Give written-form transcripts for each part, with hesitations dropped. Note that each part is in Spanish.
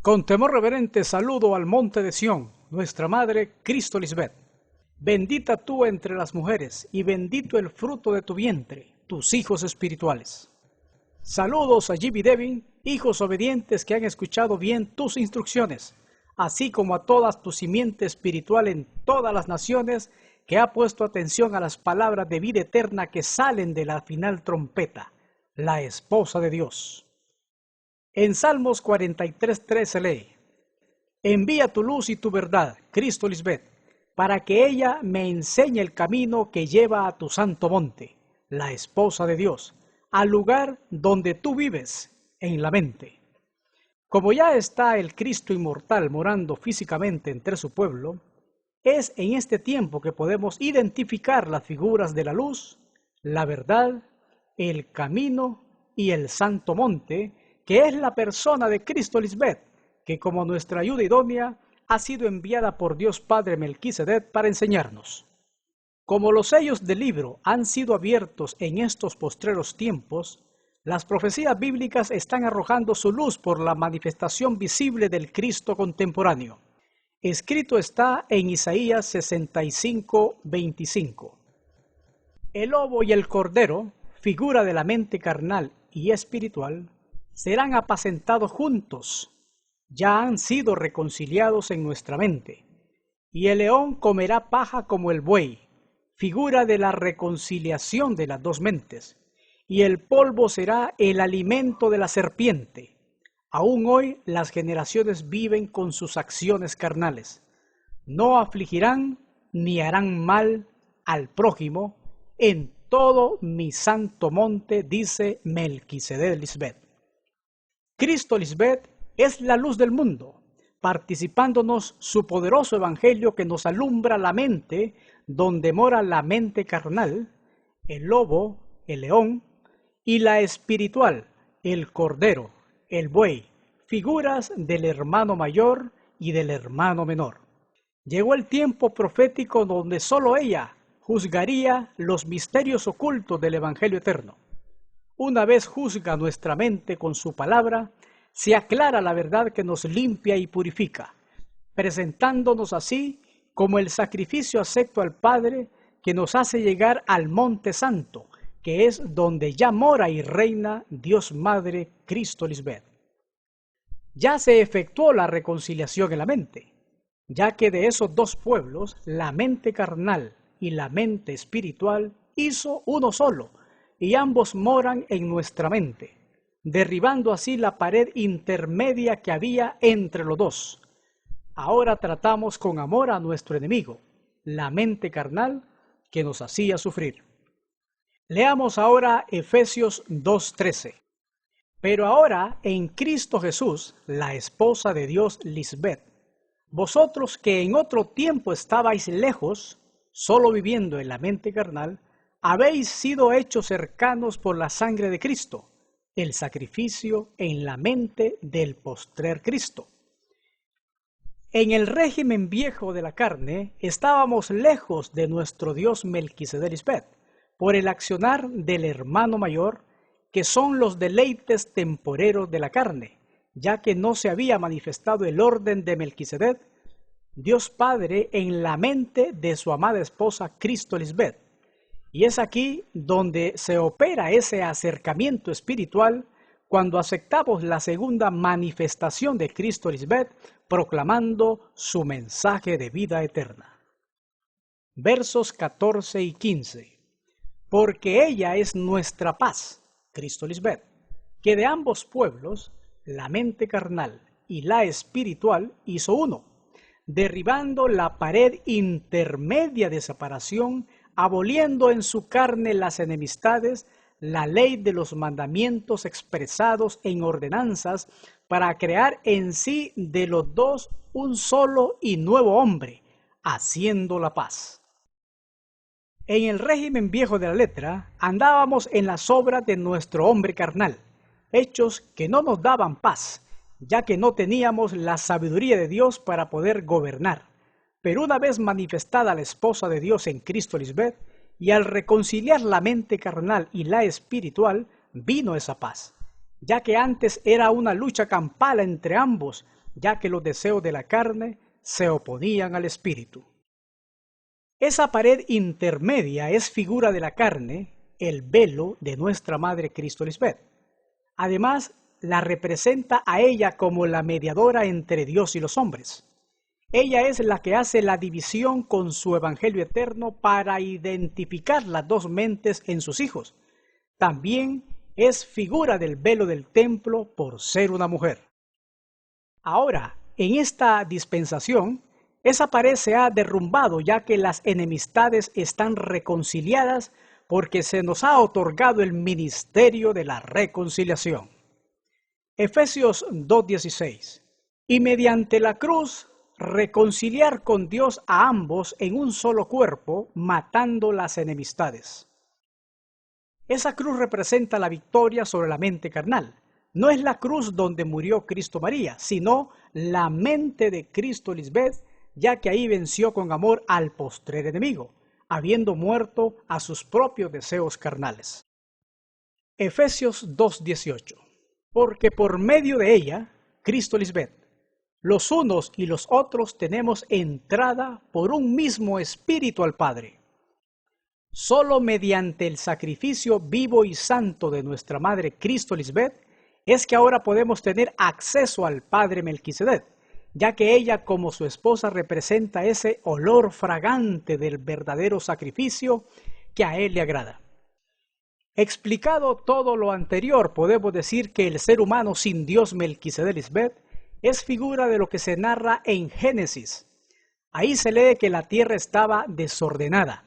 Con temor reverente saludo al monte de Sión, nuestra madre Cristo Lisbeth. Bendita tú entre las mujeres, y bendito el fruto de tu vientre, tus hijos espirituales. Saludos a Gibi Devin, hijos obedientes que han escuchado bien tus instrucciones, así como a toda tu simiente espiritual en todas las naciones que ha puesto atención a las palabras de vida eterna que salen de la final trompeta, la esposa de Dios. En Salmos 43:3 se lee: Envía tu luz y tu verdad, Cristo Lisbeth, para que ella me enseñe el camino que lleva a tu santo monte, la esposa de Dios, al lugar donde tú vives, en la mente. Como ya está el Cristo inmortal morando físicamente entre su pueblo, es en este tiempo que podemos identificar las figuras de la luz, la verdad, el camino y el santo monte, que es la persona de Cristo Lisbeth, que como nuestra ayuda idónea ha sido enviada por Dios Padre Melquisedec para enseñarnos. Como los sellos del libro han sido abiertos en estos postreros tiempos, las profecías bíblicas están arrojando su luz por la manifestación visible del Cristo contemporáneo. Escrito está en Isaías 65:25. El lobo y el cordero, figura de la mente carnal y espiritual, serán apacentados juntos. Ya han sido reconciliados en nuestra mente. Y el león comerá paja como el buey, figura de la reconciliación de las dos mentes. Y el polvo será el alimento de la serpiente. Aún hoy las generaciones viven con sus acciones carnales. No afligirán ni harán mal al prójimo en todo mi santo monte, dice Melquisedec Lisbeth. Cristo Lisbeth es la luz del mundo, participándonos su poderoso evangelio que nos alumbra la mente, donde mora la mente carnal, el lobo, el león, y la espiritual, el cordero, el buey, figuras del hermano mayor y del hermano menor. Llegó el tiempo profético donde sólo ella juzgaría los misterios ocultos del evangelio eterno. Una vez juzga nuestra mente con su palabra, se aclara la verdad que nos limpia y purifica, presentándonos así como el sacrificio acepto al Padre que nos hace llegar al monte santo, que es donde ya mora y reina Dios Madre Cristo Lisbeth. Ya se efectuó la reconciliación en la mente, ya que de esos dos pueblos, la mente carnal y la mente espiritual, hizo uno solo, y ambos moran en nuestra mente, derribando así la pared intermedia que había entre los dos. Ahora tratamos con amor a nuestro enemigo, la mente carnal que nos hacía sufrir. Leamos ahora Efesios 2:13. Pero ahora en Cristo Jesús, la esposa de Dios Lisbeth, vosotros que en otro tiempo estabais lejos, solo viviendo en la mente carnal, habéis sido hechos cercanos por la sangre de Cristo, el sacrificio en la mente del postrer Cristo. En el régimen viejo de la carne estábamos lejos de nuestro Dios Melquisedec Lisbeth, por el accionar del hermano mayor, que son los deleites temporeros de la carne, ya que no se había manifestado el orden de Melquisedec, Dios Padre, en la mente de su amada esposa Cristo Lisbeth. Y es aquí donde se opera ese acercamiento espiritual cuando aceptamos la segunda manifestación de Cristo Lisbeth, proclamando su mensaje de vida eterna. Versos 14 y 15. Porque ella es nuestra paz, Cristo Lisbeth, que de ambos pueblos, la mente carnal y la espiritual, hizo uno, derribando la pared intermedia de separación, aboliendo en su carne las enemistades, la ley de los mandamientos expresados en ordenanzas, para crear en sí de los dos un solo y nuevo hombre, haciendo la paz. En el régimen viejo de la letra, andábamos en las obras de nuestro hombre carnal, hechos que no nos daban paz, ya que no teníamos la sabiduría de Dios para poder gobernar. Pero una vez manifestada la esposa de Dios en Cristo Lisbeth, y al reconciliar la mente carnal y la espiritual, vino esa paz, ya que antes era una lucha campal entre ambos, ya que los deseos de la carne se oponían al espíritu. Esa pared intermedia es figura de la carne, el velo de nuestra Madre Cristo Lisbeth. Además, la representa a ella como la mediadora entre Dios y los hombres. Ella es la que hace la división con su evangelio eterno para identificar las dos mentes en sus hijos. También es figura del velo del templo por ser una mujer. Ahora, en esta dispensación, esa pared se ha derrumbado ya que las enemistades están reconciliadas porque se nos ha otorgado el ministerio de la reconciliación. Efesios 2:16. Y mediante la cruz reconciliar con Dios a ambos en un solo cuerpo, matando las enemistades. Esa cruz representa la victoria sobre la mente carnal. No es la cruz donde murió Cristo María, sino la mente de Cristo Lisbeth, ya que ahí venció con amor al postrer enemigo, habiendo muerto a sus propios deseos carnales. Efesios 2:18. Porque por medio de ella, Cristo Lisbeth, los unos y los otros tenemos entrada por un mismo espíritu al Padre. Solo mediante el sacrificio vivo y santo de nuestra Madre Cristo Lisbeth es que ahora podemos tener acceso al Padre Melquisedec, ya que ella como su esposa representa ese olor fragante del verdadero sacrificio que a él le agrada. Explicado todo lo anterior, podemos decir que el ser humano sin Dios Melquisedec Lisbeth es figura de lo que se narra en Génesis. Ahí se lee que la tierra estaba desordenada,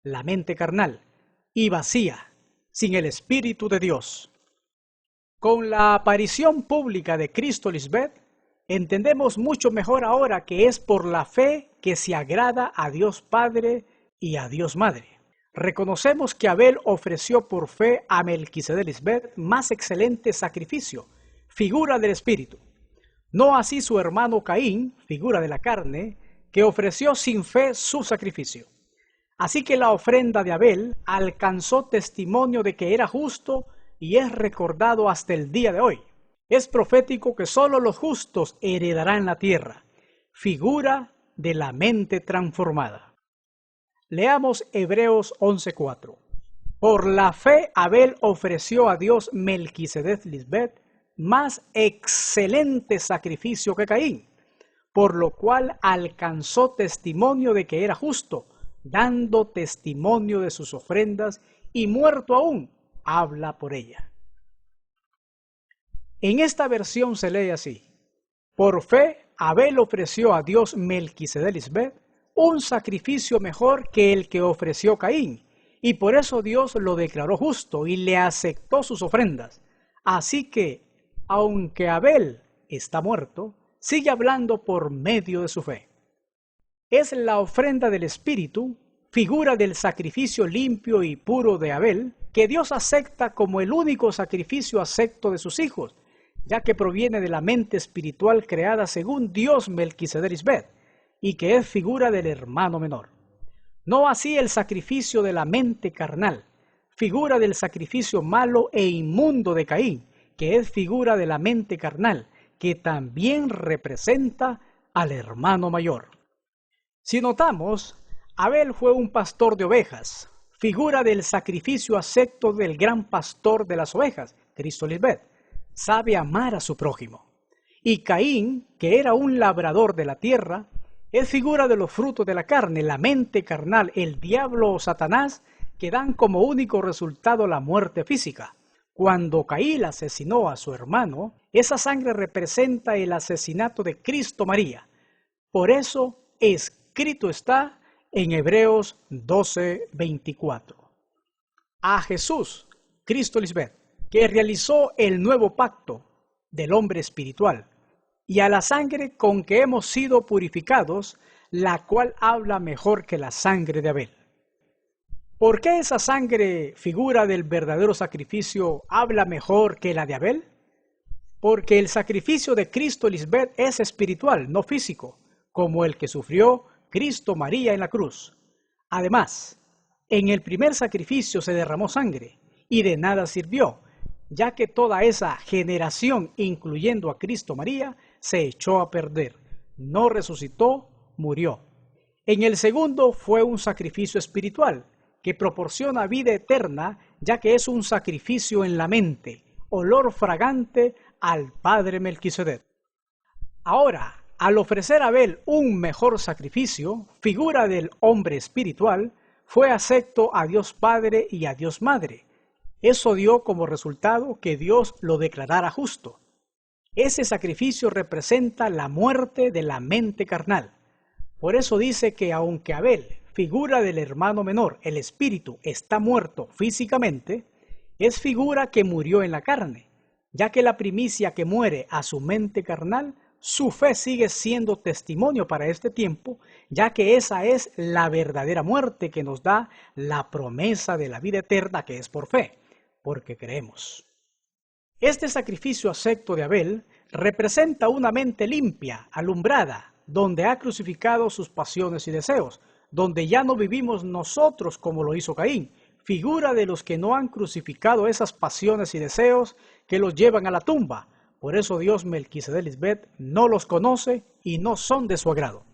la mente carnal, y vacía, sin el Espíritu de Dios. Con la aparición pública de Cristo Lisbeth, entendemos mucho mejor ahora que es por la fe que se agrada a Dios Padre y a Dios Madre. Reconocemos que Abel ofreció por fe a Melquisedec Lisbeth más excelente sacrificio, figura del Espíritu. No así su hermano Caín, figura de la carne, que ofreció sin fe su sacrificio. Así que la ofrenda de Abel alcanzó testimonio de que era justo y es recordado hasta el día de hoy. Es profético que solo los justos heredarán la tierra, figura de la mente transformada. Leamos Hebreos 11:4. Por la fe Abel ofreció a Dios Melquisedec Lisbeth más excelente sacrificio que Caín, por lo cual alcanzó testimonio de que era justo, dando testimonio de sus ofrendas y muerto aún, habla por ella. En esta versión se lee así: por fe Abel ofreció a Dios Melquisedec Lisbeth un sacrificio mejor que el que ofreció Caín, y por eso Dios lo declaró justo y le aceptó sus ofrendas. Así que, aunque Abel está muerto, sigue hablando por medio de su fe. Es la ofrenda del Espíritu, figura del sacrificio limpio y puro de Abel, que Dios acepta como el único sacrificio acepto de sus hijos, ya que proviene de la mente espiritual creada según Dios Melquisedec Lisbeth, y que es figura del hermano menor. No así el sacrificio de la mente carnal, figura del sacrificio malo e inmundo de Caín, que es figura de la mente carnal, que también representa al hermano mayor. Si notamos, Abel fue un pastor de ovejas, figura del sacrificio acepto del gran pastor de las ovejas, Cristo Lisbeth, sabe amar a su prójimo. Y Caín, que era un labrador de la tierra, es figura de los frutos de la carne, la mente carnal, el diablo o Satanás, que dan como único resultado la muerte física. Cuando Caín asesinó a su hermano, esa sangre representa el asesinato de Cristo María. Por eso escrito está en Hebreos 12:24. A Jesús, Cristo Lisbeth, que realizó el nuevo pacto del hombre espiritual, y a la sangre con que hemos sido purificados, la cual habla mejor que la sangre de Abel. ¿Por qué esa sangre, figura del verdadero sacrificio, habla mejor que la de Abel? Porque el sacrificio de Cristo Lisbeth es espiritual, no físico, como el que sufrió Cristo María en la cruz. Además, en el primer sacrificio se derramó sangre, y de nada sirvió, ya que toda esa generación, incluyendo a Cristo María, se echó a perder, no resucitó, murió. En el segundo fue un sacrificio espiritual, que proporciona vida eterna, ya que es un sacrificio en la mente, olor fragante al Padre Melquisedec. Ahora, al ofrecer a Abel un mejor sacrificio, figura del hombre espiritual, fue acepto a Dios Padre y a Dios Madre. Eso dio como resultado que Dios lo declarara justo. Ese sacrificio representa la muerte de la mente carnal. Por eso dice que aunque Abel, figura del hermano menor, el espíritu, está muerto físicamente, es figura que murió en la carne, ya que la primicia que muere a su mente carnal, su fe sigue siendo testimonio para este tiempo, ya que esa es la verdadera muerte que nos da la promesa de la vida eterna, que es por fe, porque creemos. Este sacrificio acepto de Abel representa una mente limpia, alumbrada, donde ha crucificado sus pasiones y deseos, donde ya no vivimos nosotros como lo hizo Caín, figura de los que no han crucificado esas pasiones y deseos que los llevan a la tumba. Por eso Dios Melquisedec no los conoce y no son de su agrado.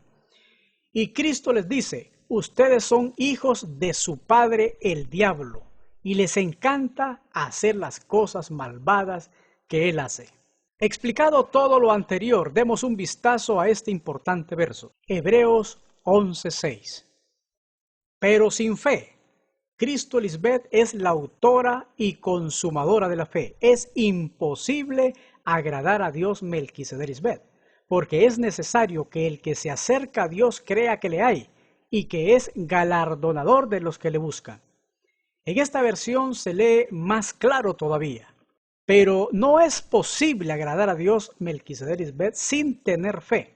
Y Cristo les dice, ustedes son hijos de su padre el diablo, y les encanta hacer las cosas malvadas que él hace. Explicado todo lo anterior, demos un vistazo a este importante verso. Hebreos 11:6. Pero sin fe, Cristo Lisbeth es la autora y consumadora de la fe. Es imposible agradar a Dios Melquisedec Lisbeth, porque es necesario que el que se acerca a Dios crea que le hay y que es galardonador de los que le buscan. En esta versión se lee más claro todavía. Pero no es posible agradar a Dios Melquisedec Lisbeth sin tener fe,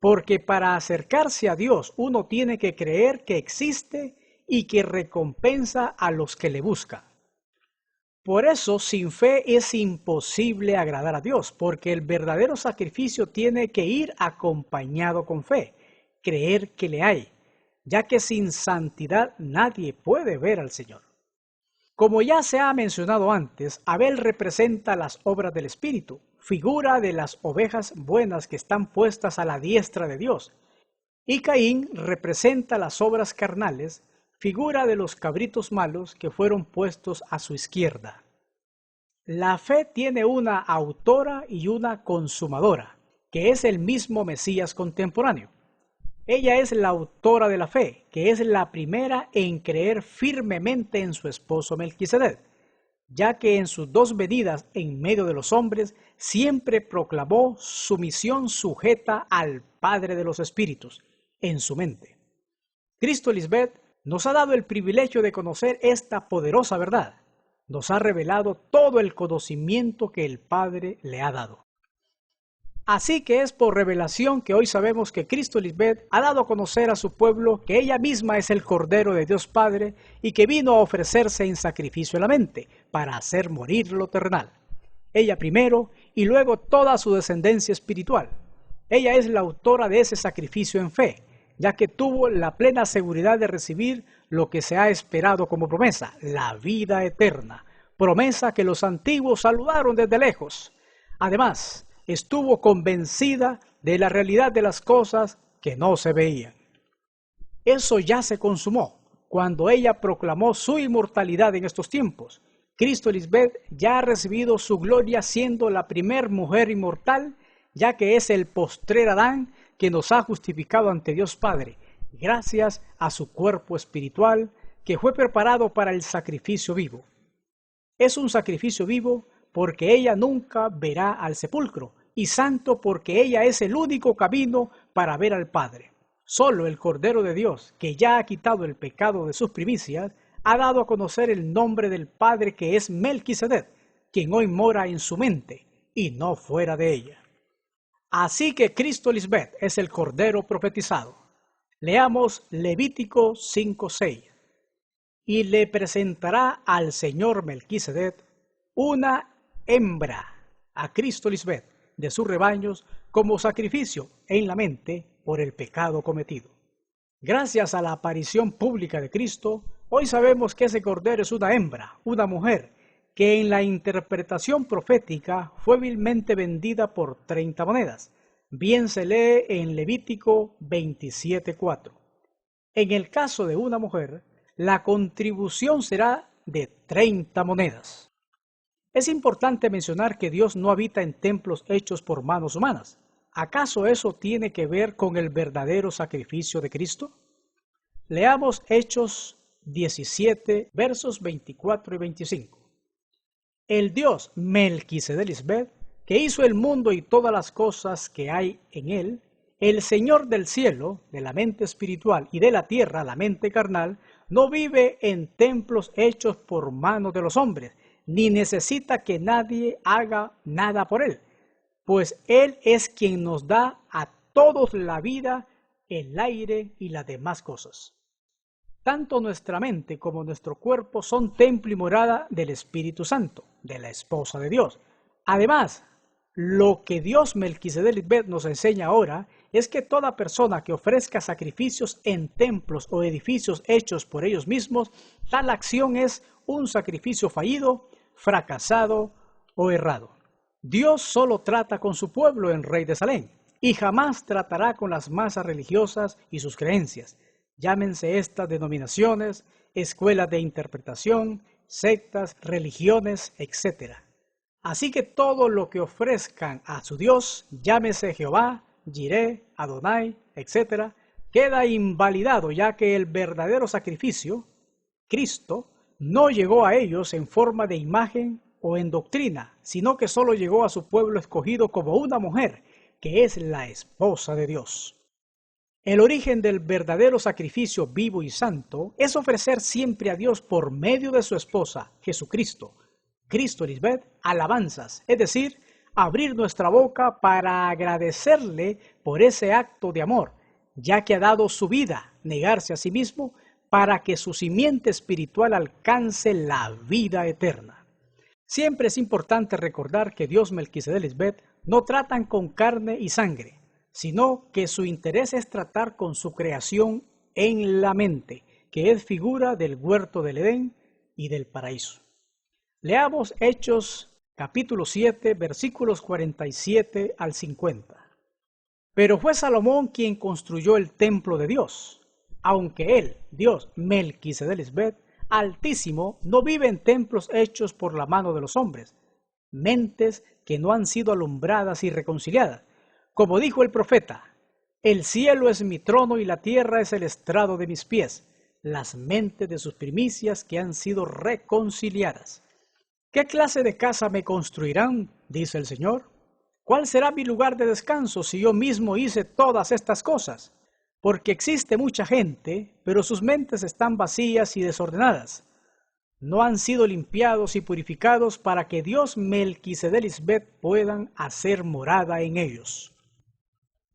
porque para acercarse a Dios uno tiene que creer que existe y que recompensa a los que le buscan. Por eso, sin fe es imposible agradar a Dios, porque el verdadero sacrificio tiene que ir acompañado con fe, creer que le hay, ya que sin santidad nadie puede ver al Señor. Como ya se ha mencionado antes, Abel representa las obras del Espíritu, figura de las ovejas buenas que están puestas a la diestra de Dios, y Caín representa las obras carnales, figura de los cabritos malos que fueron puestos a su izquierda. La fe tiene una autora y una consumadora, que es el mismo Mesías contemporáneo. Ella es la autora de la fe, que es la primera en creer firmemente en su esposo Melquisedec, ya que en sus dos venidas en medio de los hombres siempre proclamó su misión sujeta al Padre de los Espíritus, en su mente. Cristo Lisbeth nos ha dado el privilegio de conocer esta poderosa verdad. Nos ha revelado todo el conocimiento que el Padre le ha dado. Así que es por revelación que hoy sabemos que Cristo Lisbeth ha dado a conocer a su pueblo que ella misma es el Cordero de Dios Padre y que vino a ofrecerse en sacrificio en la mente para hacer morir lo terrenal. Ella primero y luego toda su descendencia espiritual. Ella es la autora de ese sacrificio en fe, ya que tuvo la plena seguridad de recibir lo que se ha esperado como promesa, la vida eterna, promesa que los antiguos saludaron desde lejos. Además, estuvo convencida de la realidad de las cosas que no se veían. Eso ya se consumó cuando ella proclamó su inmortalidad en estos tiempos. Cristo Lisbeth ya ha recibido su gloria siendo la primer mujer inmortal, ya que es el postrer Adán que nos ha justificado ante Dios Padre, gracias a su cuerpo espiritual que fue preparado para el sacrificio vivo. Es un sacrificio vivo porque ella nunca verá al sepulcro, y santo porque ella es el único camino para ver al Padre. Solo el Cordero de Dios, que ya ha quitado el pecado de sus primicias, ha dado a conocer el nombre del Padre que es Melquisedec, quien hoy mora en su mente y no fuera de ella. Así que Cristo Lisbeth es el Cordero profetizado. Leamos Levítico 5:6. Y le presentará al Señor Melquisedec una hembra, a Cristo Lisbeth, de sus rebaños como sacrificio en la mente por el pecado cometido. Gracias a la aparición pública de Cristo, hoy sabemos que ese cordero es una hembra, una mujer, que en la interpretación profética fue vilmente vendida por 30 monedas. Bien se lee en Levítico 27:4. En el caso de una mujer, la contribución será de 30 monedas. Es importante mencionar que Dios no habita en templos hechos por manos humanas. ¿Acaso eso tiene que ver con el verdadero sacrificio de Cristo? Leamos Hechos 17, versos 24 y 25. El Dios Melquisedec, que hizo el mundo y todas las cosas que hay en él, el Señor del cielo, de la mente espiritual, y de la tierra, la mente carnal, no vive en templos hechos por manos de los hombres, ni necesita que nadie haga nada por él, pues Él es quien nos da a todos la vida, el aire y las demás cosas. Tanto nuestra mente como nuestro cuerpo son templo y morada del Espíritu Santo, de la esposa de Dios. Además, lo que Dios Melquisedec nos enseña ahora es que toda persona que ofrezca sacrificios en templos o edificios hechos por ellos mismos, tal acción es un sacrificio fallido, fracasado o errado. Dios solo trata con su pueblo en Rey de Salem y jamás tratará con las masas religiosas y sus creencias. Llámense estas denominaciones, escuelas de interpretación, sectas, religiones, etc. Así que todo lo que ofrezcan a su Dios, llámese Jehová, Jireh, Adonai, etc., queda invalidado, ya que el verdadero sacrificio, Cristo, no llegó a ellos en forma de imagen o en doctrina, sino que solo llegó a su pueblo escogido como una mujer, que es la esposa de Dios. El origen del verdadero sacrificio vivo y santo es ofrecer siempre a Dios por medio de su esposa, Jesucristo, Cristo Lisbeth, alabanzas, es decir, abrir nuestra boca para agradecerle por ese acto de amor, ya que ha dado su vida, negarse a sí mismo, para que su simiente espiritual alcance la vida eterna. Siempre es importante recordar que Dios Melquisedec no tratan con carne y sangre, sino que su interés es tratar con su creación en la mente, que es figura del huerto del Edén y del paraíso. Leamos Hechos capítulo 7, versículos 47 al 50. Pero fue Salomón quien construyó el templo de Dios, aunque él, Dios Melquisedec, Altísimo, no vive en templos hechos por la mano de los hombres, mentes que no han sido alumbradas y reconciliadas. Como dijo el profeta, el cielo es mi trono y la tierra es el estrado de mis pies, las mentes de sus primicias que han sido reconciliadas. ¿Qué clase de casa me construirán? Dice el Señor. ¿Cuál será mi lugar de descanso si yo mismo hice todas estas cosas? Porque existe mucha gente, pero sus mentes están vacías y desordenadas. No han sido limpiados y purificados para que Dios Melquisedec puedan hacer morada en ellos.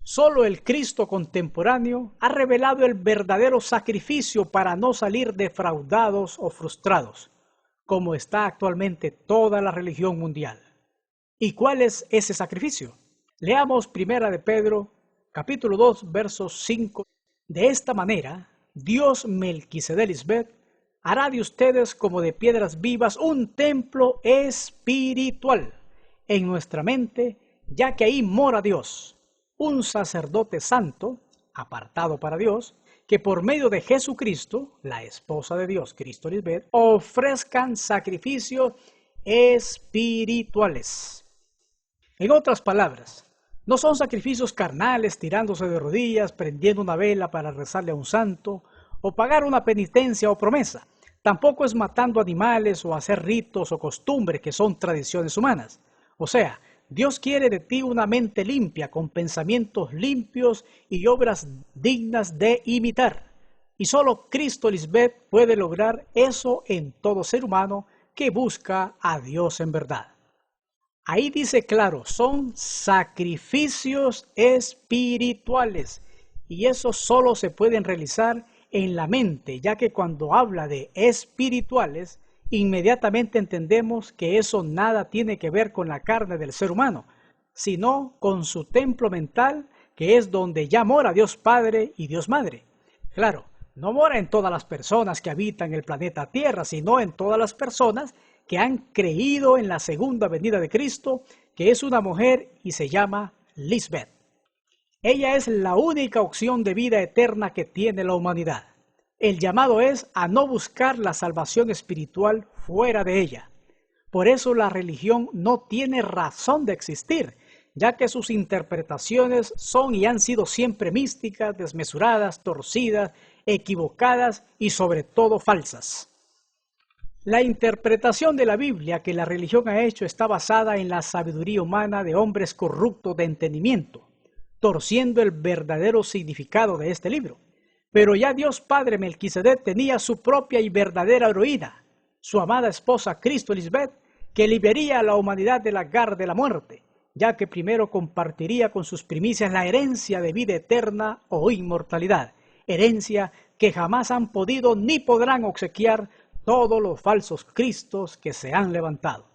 Solo el Cristo contemporáneo ha revelado el verdadero sacrificio para no salir defraudados o frustrados, como está actualmente toda la religión mundial. ¿Y cuál es ese sacrificio? Leamos 1 de Pedro, capítulo 2, versos 5. De esta manera, Dios Melquisedec hará de ustedes como de piedras vivas un templo espiritual en nuestra mente, ya que ahí mora Dios, un sacerdote santo, apartado para Dios, que por medio de Jesucristo, la esposa de Dios, Cristo Lisbeth, ofrezcan sacrificios espirituales. En otras palabras, no son sacrificios carnales tirándose de rodillas, prendiendo una vela para rezarle a un santo, o pagar una penitencia o promesa. Tampoco es matando animales o hacer ritos o costumbres que son tradiciones humanas. O sea, Dios quiere de ti una mente limpia, con pensamientos limpios y obras dignas de imitar. Y solo Cristo Lisbeth puede lograr eso en todo ser humano que busca a Dios en verdad. Ahí dice claro, son sacrificios espirituales y eso solo se pueden realizar en la mente, ya que cuando habla de espirituales, inmediatamente entendemos que eso nada tiene que ver con la carne del ser humano, sino con su templo mental, que es donde ya mora Dios Padre y Dios Madre. Claro, no mora en todas las personas que habitan el planeta Tierra, sino en todas las personas que han creído en la segunda venida de Cristo, que es una mujer y se llama Lisbeth. Ella es la única opción de vida eterna que tiene la humanidad. El llamado es a no buscar la salvación espiritual fuera de ella. Por eso la religión no tiene razón de existir, ya que sus interpretaciones son y han sido siempre místicas, desmesuradas, torcidas, equivocadas y sobre todo falsas. La interpretación de la Biblia que la religión ha hecho está basada en la sabiduría humana de hombres corruptos de entendimiento, torciendo el verdadero significado de este libro. Pero ya Dios Padre Melquisedec tenía su propia y verdadera heroína, su amada esposa Cristo Lisbeth, que liberaría a la humanidad de la garra de la muerte, ya que primero compartiría con sus primicias la herencia de vida eterna o inmortalidad, herencia que jamás han podido ni podrán obsequiar todos los falsos cristos que se han levantado.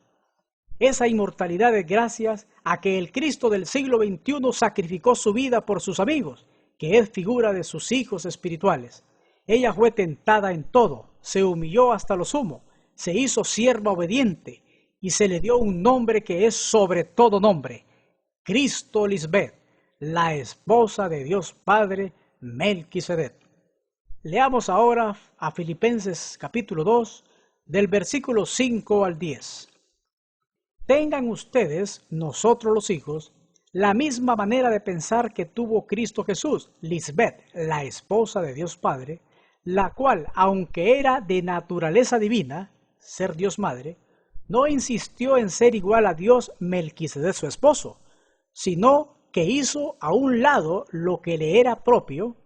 Esa inmortalidad es gracias a que el Cristo del siglo XXI sacrificó su vida por sus amigos, que es figura de sus hijos espirituales. Ella fue tentada en todo, se humilló hasta lo sumo, se hizo sierva obediente y se le dio un nombre que es sobre todo nombre, Cristo Lisbeth, la esposa de Dios Padre Melquisedec. Leamos ahora a Filipenses capítulo 2, del versículo 5 al 10. Tengan ustedes, nosotros los hijos, la misma manera de pensar que tuvo Cristo Jesús, Lisbeth, la esposa de Dios Padre, la cual, aunque era de naturaleza divina, ser Dios Madre, no insistió en ser igual a Dios Melquisedec su esposo, sino que hizo a un lado lo que le era propio,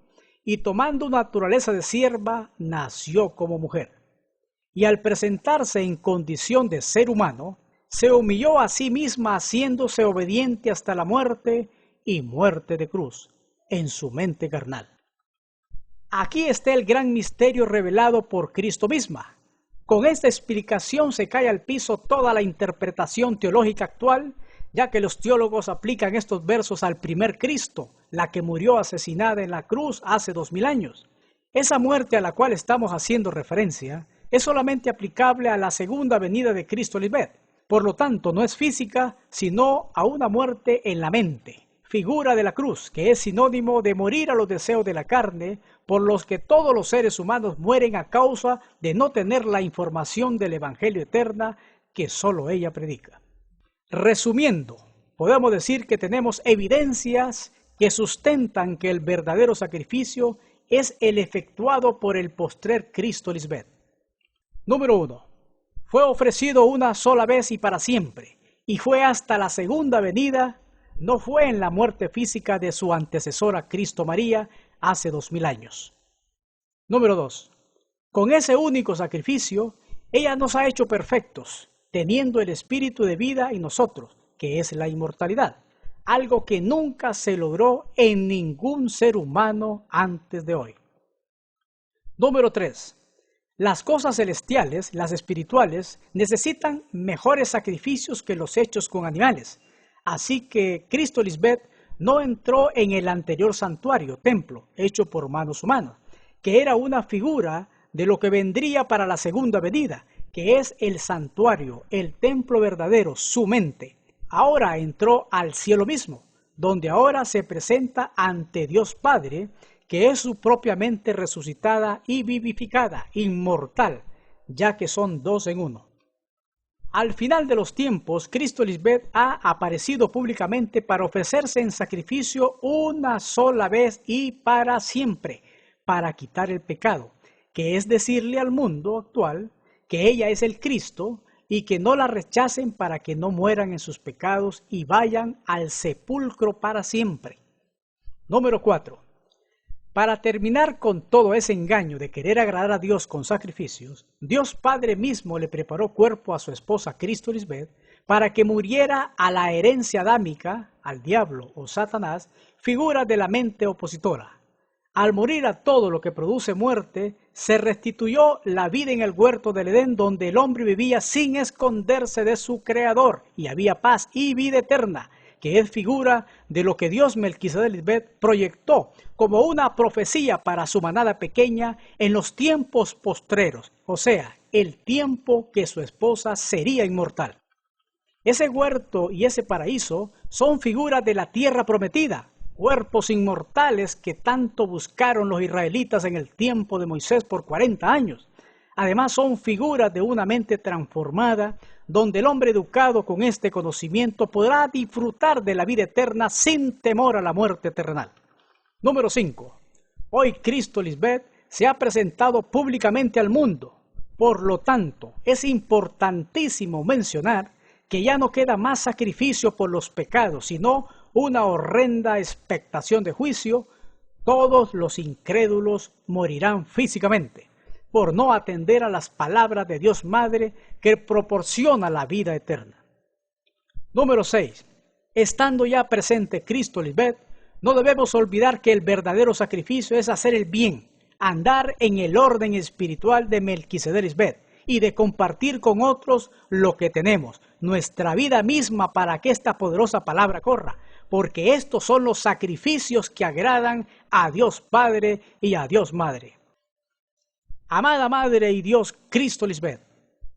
y tomando naturaleza de sierva, nació como mujer. Y al presentarse en condición de ser humano, se humilló a sí misma haciéndose obediente hasta la muerte y muerte de cruz, en su mente carnal. Aquí está el gran misterio revelado por Cristo misma. Con esta explicación se cae al piso toda la interpretación teológica actual, ya que los teólogos aplican estos versos al primer Cristo, la que murió asesinada en la cruz hace 2000 años. Esa muerte a la cual estamos haciendo referencia es solamente aplicable a la segunda venida de Cristo Lisbeth. Por lo tanto, no es física, sino a una muerte en la mente, figura de la cruz, que es sinónimo de morir a los deseos de la carne, por los que todos los seres humanos mueren a causa de no tener la información del Evangelio eterna que solo ella predica. Resumiendo, podemos decir que tenemos evidencias que sustentan que el verdadero sacrificio es el efectuado por el postrer Cristo Lisbeth. Número 1. Fue ofrecido una sola vez y para siempre, y fue hasta la segunda venida, no fue en la muerte física de su antecesora Cristo María hace 2000 años. Número 2. Con ese único sacrificio, ella nos ha hecho perfectos, teniendo el espíritu de vida en nosotros, que es la inmortalidad, algo que nunca se logró en ningún ser humano antes de hoy. Número 3. Las cosas celestiales, las espirituales, necesitan mejores sacrificios que los hechos con animales. Así que Cristo Lisbeth no entró en el anterior santuario, templo, hecho por manos humanas, que era una figura de lo que vendría para la segunda venida, que es el santuario, el templo verdadero, su mente. Ahora entró al cielo mismo, donde ahora se presenta ante Dios Padre, que es su propia mente resucitada y vivificada, inmortal, ya que son dos en uno. Al final de los tiempos, Cristo Lisbeth ha aparecido públicamente para ofrecerse en sacrificio una sola vez y para siempre, para quitar el pecado, que es decirle al mundo actual que ella es el Cristo y que no la rechacen para que no mueran en sus pecados y vayan al sepulcro para siempre. Número 4. Para terminar con todo ese engaño de querer agradar a Dios con sacrificios, Dios Padre mismo le preparó cuerpo a su esposa Cristo Lisbeth para que muriera a la herencia adámica, al diablo o Satanás, figura de la mente opositora. Al morir a todo lo que produce muerte, se restituyó la vida en el huerto del Edén, donde el hombre vivía sin esconderse de su Creador y había paz y vida eterna, que es figura de lo que Dios Melquisedec Lisbeth proyectó como una profecía para su manada pequeña en los tiempos postreros, o sea, el tiempo que su esposa sería inmortal. Ese huerto y ese paraíso son figuras de la tierra prometida, cuerpos inmortales que tanto buscaron los israelitas en el tiempo de Moisés por 40 años. Además son figuras de una mente transformada, donde el hombre educado con este conocimiento podrá disfrutar de la vida eterna sin temor a la muerte terrenal. Número 5. Hoy Cristo Lisbeth se ha presentado públicamente al mundo. Por lo tanto, es importantísimo mencionar que ya no queda más sacrificio por los pecados, sino una horrenda expectación de juicio. Todos los incrédulos morirán físicamente por no atender a las palabras de Dios Madre que proporciona la vida eterna. Número 6. Estando ya presente Cristo Lisbeth, no debemos olvidar que el verdadero sacrificio es hacer el bien, andar en el orden espiritual de Melquisedec Lisbeth y de compartir con otros lo que tenemos, nuestra vida misma, para que esta poderosa palabra corra, porque estos son los sacrificios que agradan a Dios Padre y a Dios Madre. Amada Madre y Dios Cristo Lisbeth,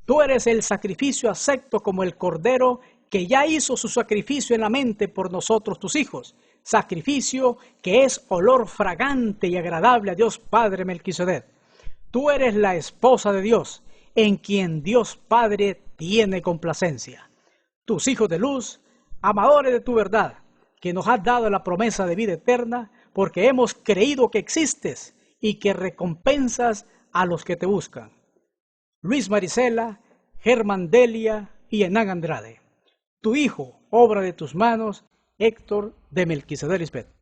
tú eres el sacrificio acepto como el Cordero que ya hizo su sacrificio en la mente por nosotros tus hijos, sacrificio que es olor fragante y agradable a Dios Padre Melquisedec. Tú eres la esposa de Dios, en quien Dios Padre tiene complacencia. Tus hijos de luz, amadores de tu verdad, que nos has dado la promesa de vida eterna, porque hemos creído que existes y que recompensas a los que te buscan. Luis Marisela, Germán Delia y Hernán Andrade. Tu hijo, obra de tus manos, Héctor de Melquisedec Lisbeth.